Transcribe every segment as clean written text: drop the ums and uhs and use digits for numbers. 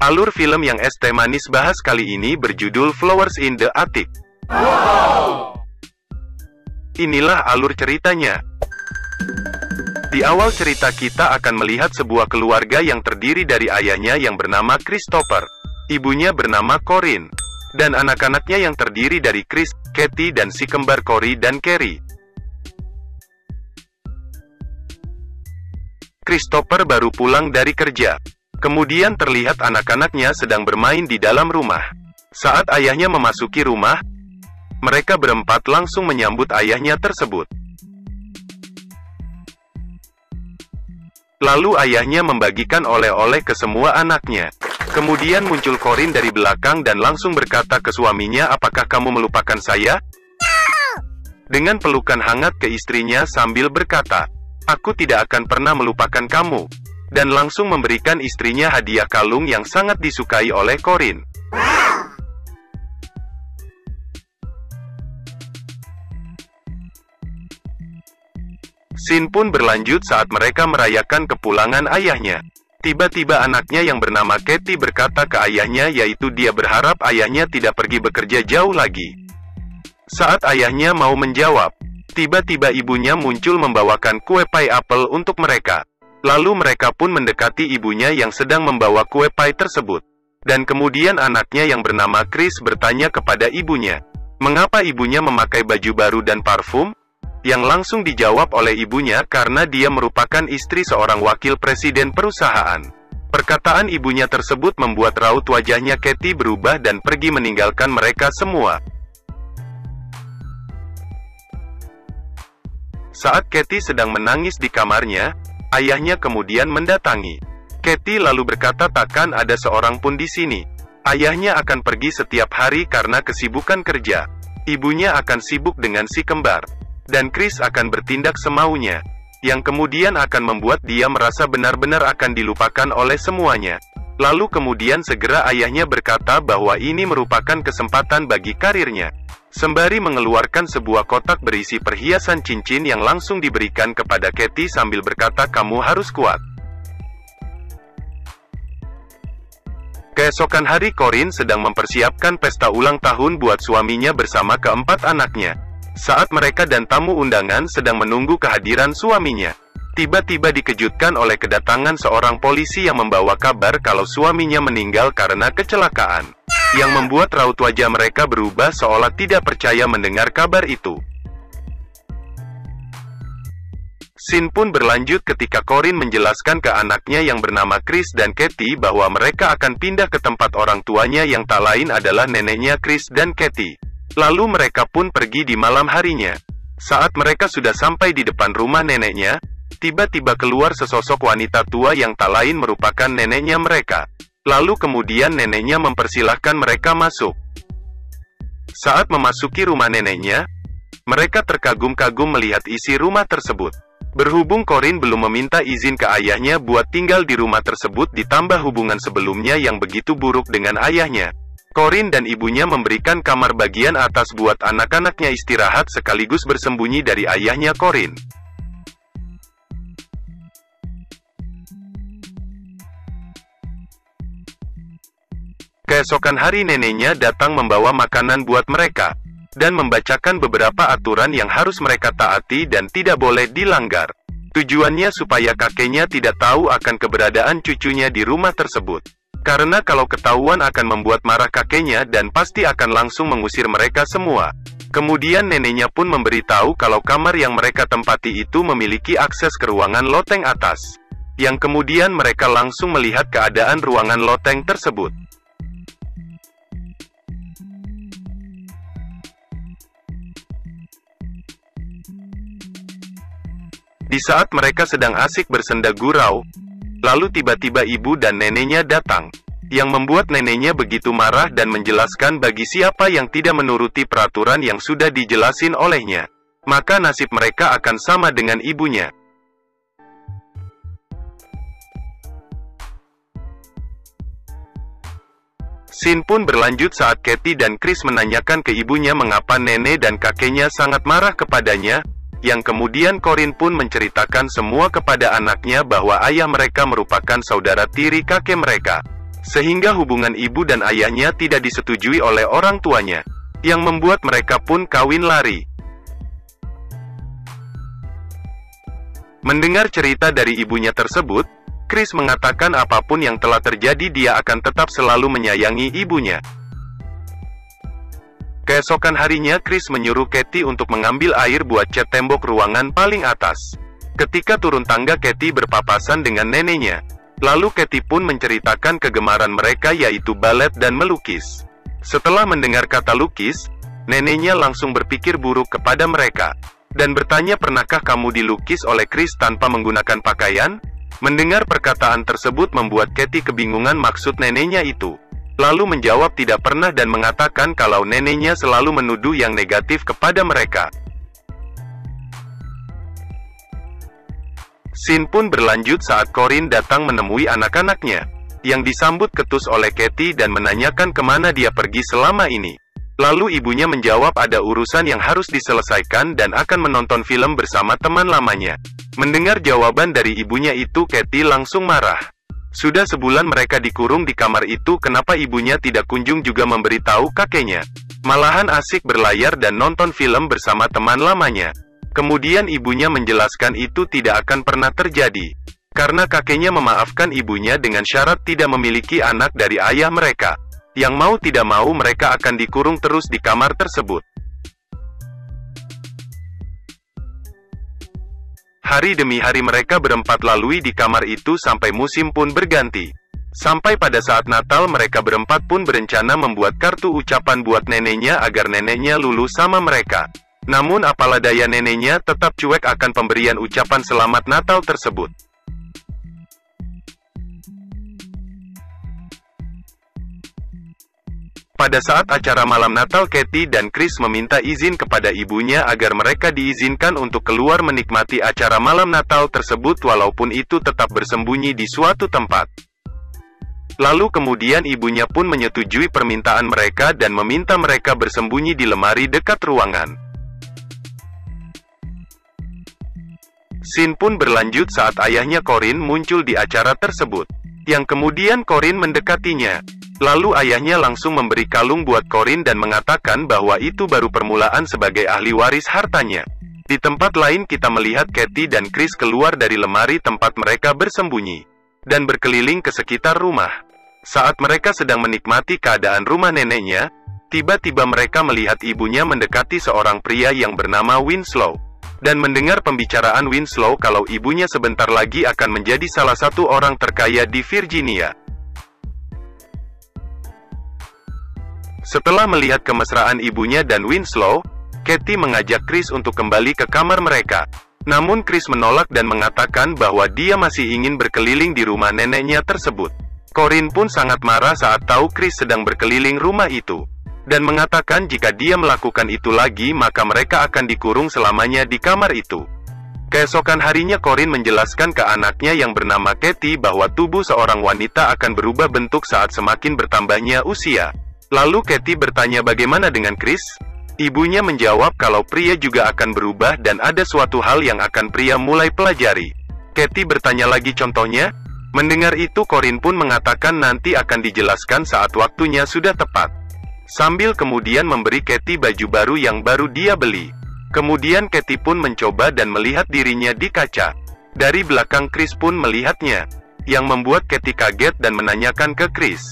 Alur film yang Es Teh Manis bahas kali ini berjudul Flowers in the Attic. Inilah alur ceritanya. Di awal cerita kita akan melihat sebuah keluarga yang terdiri dari ayahnya yang bernama Christopher, ibunya bernama Corinne, dan anak-anaknya yang terdiri dari Chris, Katie dan si kembar Cory dan Carrie. Christopher baru pulang dari kerja. Kemudian terlihat anak-anaknya sedang bermain di dalam rumah. Saat ayahnya memasuki rumah, mereka berempat langsung menyambut ayahnya tersebut. Lalu ayahnya membagikan oleh-oleh ke semua anaknya. Kemudian muncul Corinne dari belakang dan langsung berkata ke suaminya, "Apakah kamu melupakan saya?" Dengan pelukan hangat ke istrinya sambil berkata, "Aku tidak akan pernah melupakan kamu." Dan langsung memberikan istrinya hadiah kalung yang sangat disukai oleh Corinne. Scene pun berlanjut saat mereka merayakan kepulangan ayahnya. Tiba-tiba anaknya yang bernama Katie berkata ke ayahnya, yaitu dia berharap ayahnya tidak pergi bekerja jauh lagi. Saat ayahnya mau menjawab, tiba-tiba ibunya muncul membawakan kue pie apel untuk mereka. Lalu mereka pun mendekati ibunya yang sedang membawa kue pie tersebut. Dan kemudian anaknya yang bernama Chris bertanya kepada ibunya, mengapa ibunya memakai baju baru dan parfum? Yang langsung dijawab oleh ibunya karena dia merupakan istri seorang wakil presiden perusahaan. Perkataan ibunya tersebut membuat raut wajahnya Katie berubah dan pergi meninggalkan mereka semua. Saat Katie sedang menangis di kamarnya, ayahnya kemudian mendatangi. Katie lalu berkata takkan ada seorang pun di sini. Ayahnya akan pergi setiap hari karena kesibukan kerja. Ibunya akan sibuk dengan si kembar. Dan Chris akan bertindak semaunya. Yang kemudian akan membuat dia merasa benar-benar akan dilupakan oleh semuanya. Lalu kemudian segera ayahnya berkata bahwa ini merupakan kesempatan bagi karirnya. Sembari mengeluarkan sebuah kotak berisi perhiasan cincin yang langsung diberikan kepada Katie sambil berkata, "Kamu harus kuat." Keesokan hari Corinne sedang mempersiapkan pesta ulang tahun buat suaminya bersama keempat anaknya. Saat mereka dan tamu undangan sedang menunggu kehadiran suaminya, tiba-tiba dikejutkan oleh kedatangan seorang polisi yang membawa kabar kalau suaminya meninggal karena kecelakaan. Yang membuat raut wajah mereka berubah seolah tidak percaya mendengar kabar itu. Scene pun berlanjut ketika Corinne menjelaskan ke anaknya yang bernama Chris dan Katie bahwa mereka akan pindah ke tempat orang tuanya yang tak lain adalah neneknya Chris dan Katie. Lalu mereka pun pergi di malam harinya. Saat mereka sudah sampai di depan rumah neneknya, tiba-tiba keluar sesosok wanita tua yang tak lain merupakan neneknya mereka. Lalu kemudian neneknya mempersilahkan mereka masuk. Saat memasuki rumah neneknya, mereka terkagum-kagum melihat isi rumah tersebut. Berhubung Corinne belum meminta izin ke ayahnya buat tinggal di rumah tersebut ditambah hubungan sebelumnya yang begitu buruk dengan ayahnya, Corinne dan ibunya memberikan kamar bagian atas buat anak-anaknya istirahat sekaligus bersembunyi dari ayahnya Corinne. Keesokan hari neneknya datang membawa makanan buat mereka, dan membacakan beberapa aturan yang harus mereka taati dan tidak boleh dilanggar. Tujuannya supaya kakeknya tidak tahu akan keberadaan cucunya di rumah tersebut. Karena kalau ketahuan akan membuat marah kakeknya dan pasti akan langsung mengusir mereka semua. Kemudian neneknya pun memberitahu kalau kamar yang mereka tempati itu memiliki akses ke ruangan loteng atas. Yang kemudian mereka langsung melihat keadaan ruangan loteng tersebut. Di saat mereka sedang asik bersenda gurau, lalu tiba-tiba ibu dan neneknya datang, yang membuat neneknya begitu marah dan menjelaskan bagi siapa yang tidak menuruti peraturan yang sudah dijelasin olehnya, maka nasib mereka akan sama dengan ibunya. Scene pun berlanjut saat Katie dan Chris menanyakan ke ibunya mengapa nenek dan kakeknya sangat marah kepadanya, yang kemudian Corinne pun menceritakan semua kepada anaknya bahwa ayah mereka merupakan saudara tiri kakek mereka. Sehingga hubungan ibu dan ayahnya tidak disetujui oleh orang tuanya, yang membuat mereka pun kawin lari. Mendengar cerita dari ibunya tersebut, Chris mengatakan apapun yang telah terjadi dia akan tetap selalu menyayangi ibunya. Keesokan harinya Chris menyuruh Katie untuk mengambil air buat cat tembok ruangan paling atas. Ketika turun tangga Katie berpapasan dengan neneknya. Lalu Katie pun menceritakan kegemaran mereka yaitu balet dan melukis. Setelah mendengar kata lukis, neneknya langsung berpikir buruk kepada mereka. Dan bertanya pernahkah kamu dilukis oleh Chris tanpa menggunakan pakaian? Mendengar perkataan tersebut membuat Katie kebingungan maksud neneknya itu. Lalu menjawab tidak pernah dan mengatakan kalau neneknya selalu menuduh yang negatif kepada mereka. Scene pun berlanjut saat Corinne datang menemui anak-anaknya, yang disambut ketus oleh Katie dan menanyakan kemana dia pergi selama ini. Lalu ibunya menjawab ada urusan yang harus diselesaikan dan akan menonton film bersama teman lamanya. Mendengar jawaban dari ibunya itu Katie langsung marah. Sudah sebulan mereka dikurung di kamar itu, kenapa ibunya tidak kunjung juga memberitahu kakeknya? Malahan asik berlayar dan nonton film bersama teman lamanya. Kemudian ibunya menjelaskan itu tidak akan pernah terjadi. Karena kakeknya memaafkan ibunya dengan syarat tidak memiliki anak dari ayah mereka. Yang mau tidak mau mereka akan dikurung terus di kamar tersebut. Hari demi hari mereka berempat lalui di kamar itu sampai musim pun berganti. Sampai pada saat Natal mereka berempat pun berencana membuat kartu ucapan buat neneknya agar neneknya lulus sama mereka. Namun apalah daya neneknya tetap cuek akan pemberian ucapan selamat Natal tersebut. Pada saat acara malam Natal Katie dan Chris meminta izin kepada ibunya agar mereka diizinkan untuk keluar menikmati acara malam Natal tersebut walaupun itu tetap bersembunyi di suatu tempat. Lalu kemudian ibunya pun menyetujui permintaan mereka dan meminta mereka bersembunyi di lemari dekat ruangan. Scene pun berlanjut saat ayahnya Corinne muncul di acara tersebut, yang kemudian Corinne mendekatinya. Lalu ayahnya langsung memberi kalung buat Corinne dan mengatakan bahwa itu baru permulaan sebagai ahli waris hartanya. Di tempat lain kita melihat Katie dan Chris keluar dari lemari tempat mereka bersembunyi, dan berkeliling ke sekitar rumah. Saat mereka sedang menikmati keadaan rumah neneknya, tiba-tiba mereka melihat ibunya mendekati seorang pria yang bernama Winslow. Dan mendengar pembicaraan Winslow kalau ibunya sebentar lagi akan menjadi salah satu orang terkaya di Virginia. Setelah melihat kemesraan ibunya dan Winslow, Katie mengajak Chris untuk kembali ke kamar mereka. Namun Chris menolak dan mengatakan bahwa dia masih ingin berkeliling di rumah neneknya tersebut. Corinne pun sangat marah saat tahu Chris sedang berkeliling rumah itu. Dan mengatakan jika dia melakukan itu lagi maka mereka akan dikurung selamanya di kamar itu. Keesokan harinya Corinne menjelaskan ke anaknya yang bernama Katie bahwa tubuh seorang wanita akan berubah bentuk saat semakin bertambahnya usia. Lalu Katie bertanya bagaimana dengan Chris? Ibunya menjawab kalau pria juga akan berubah dan ada suatu hal yang akan pria mulai pelajari. Katie bertanya lagi contohnya? Mendengar itu Corinne pun mengatakan nanti akan dijelaskan saat waktunya sudah tepat. Sambil kemudian memberi Katie baju baru yang baru dia beli. Kemudian Katie pun mencoba dan melihat dirinya di kaca. Dari belakang Chris pun melihatnya, yang membuat Katie kaget dan menanyakan ke Chris,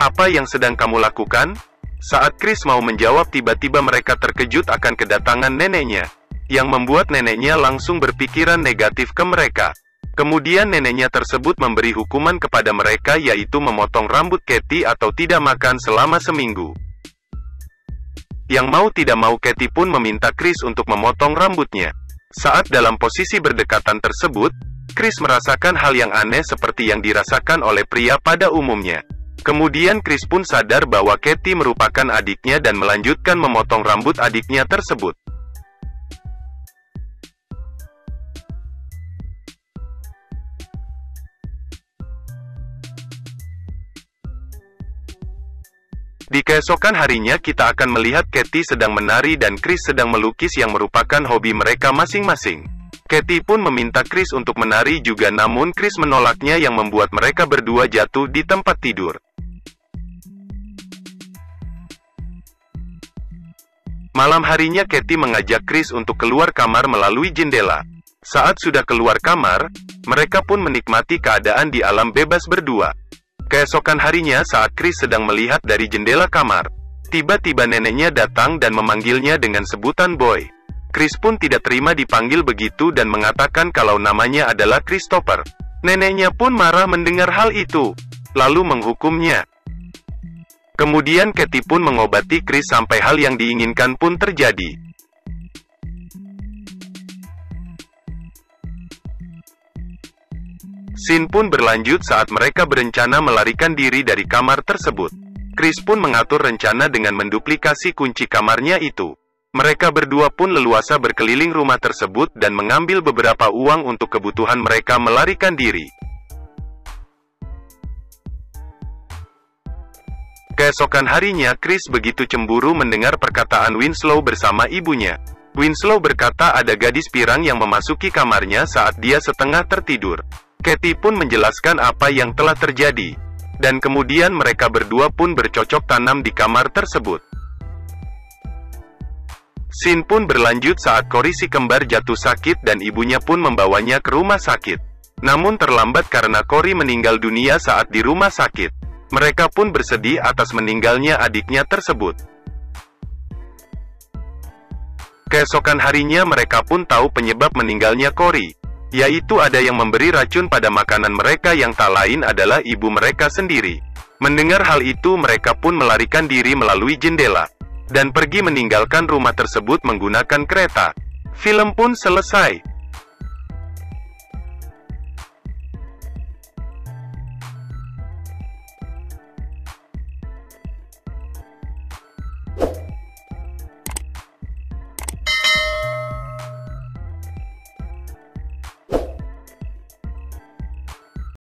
"Apa yang sedang kamu lakukan?" Saat Chris mau menjawab tiba-tiba mereka terkejut akan kedatangan neneknya, yang membuat neneknya langsung berpikiran negatif ke mereka. Kemudian neneknya tersebut memberi hukuman kepada mereka yaitu memotong rambut Katie atau tidak makan selama seminggu. Yang mau tidak mau Katie pun meminta Chris untuk memotong rambutnya. Saat dalam posisi berdekatan tersebut, Chris merasakan hal yang aneh seperti yang dirasakan oleh pria pada umumnya. Kemudian Chris pun sadar bahwa Katie merupakan adiknya dan melanjutkan memotong rambut adiknya tersebut. Di keesokan harinya kita akan melihat Katie sedang menari dan Chris sedang melukis yang merupakan hobi mereka masing-masing. Katie pun meminta Chris untuk menari juga, namun Chris menolaknya yang membuat mereka berdua jatuh di tempat tidur. Malam harinya Katie mengajak Chris untuk keluar kamar melalui jendela. Saat sudah keluar kamar, mereka pun menikmati keadaan di alam bebas berdua. Keesokan harinya saat Chris sedang melihat dari jendela kamar, tiba-tiba neneknya datang dan memanggilnya dengan sebutan Boy. Chris pun tidak terima dipanggil begitu dan mengatakan kalau namanya adalah Christopher. Neneknya pun marah mendengar hal itu, lalu menghukumnya. Kemudian Katie pun mengobati Chris sampai hal yang diinginkan pun terjadi. Scene pun berlanjut saat mereka berencana melarikan diri dari kamar tersebut. Chris pun mengatur rencana dengan menduplikasi kunci kamarnya itu. Mereka berdua pun leluasa berkeliling rumah tersebut dan mengambil beberapa uang untuk kebutuhan mereka melarikan diri. Keesokan harinya Chris begitu cemburu mendengar perkataan Winslow bersama ibunya. Winslow berkata ada gadis pirang yang memasuki kamarnya saat dia setengah tertidur. Katie pun menjelaskan apa yang telah terjadi. Dan kemudian mereka berdua pun bercocok tanam di kamar tersebut. Scene pun berlanjut saat Cory si kembar jatuh sakit dan ibunya pun membawanya ke rumah sakit. Namun terlambat karena Cory meninggal dunia saat di rumah sakit. Mereka pun bersedih atas meninggalnya adiknya tersebut. Keesokan harinya mereka pun tahu penyebab meninggalnya Cory, yaitu ada yang memberi racun pada makanan mereka yang tak lain adalah ibu mereka sendiri. Mendengar hal itu mereka pun melarikan diri melalui jendela dan pergi meninggalkan rumah tersebut menggunakan kereta. Film pun selesai.